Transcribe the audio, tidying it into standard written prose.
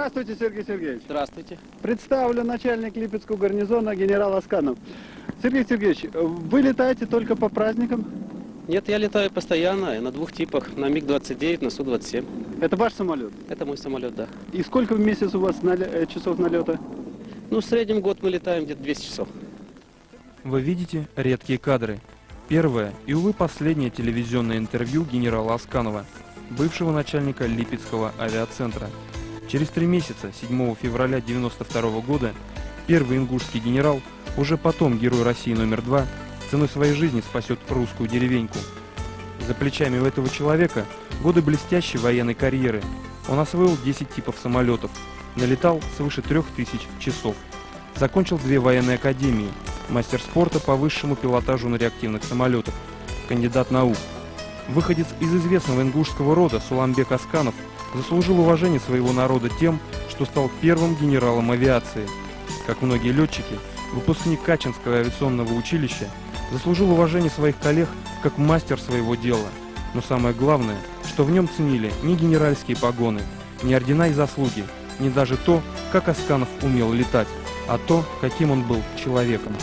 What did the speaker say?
Здравствуйте, Сергей Сергеевич. Здравствуйте. Представлю начальник Липецкого гарнизона генерал Асканов. Сергей Сергеевич, вы летаете только по праздникам? Нет, я летаю постоянно, на двух типах, на МиГ-29, на Су-27. Это ваш самолет? Это мой самолет, да. И сколько в месяц у вас часов налета? Ну, в среднем год мы летаем где-то 200 часов. Вы видите редкие кадры. Первое и, увы, последнее телевизионное интервью генерала Асканова, бывшего начальника Липецкого авиацентра. Через 3 месяца, 7 февраля 1992 года, первый ингушский генерал, уже потом герой России номер 2, ценой своей жизни спасет русскую деревеньку. За плечами у этого человека годы блестящей военной карьеры. Он освоил 10 типов самолетов, налетал свыше 3000 часов. Закончил 2 военные академии, мастер спорта по высшему пилотажу на реактивных самолетах, кандидат наук. Выходец из известного ингушского рода Суламбек Асканов заслужил уважение своего народа тем, что стал первым генералом авиации. Как многие летчики, выпускник Качинского авиационного училища заслужил уважение своих коллег как мастер своего дела. Но самое главное, что в нем ценили не генеральские погоны, не ордена и заслуги, не даже то, как Асканов умел летать, а то, каким он был человеком.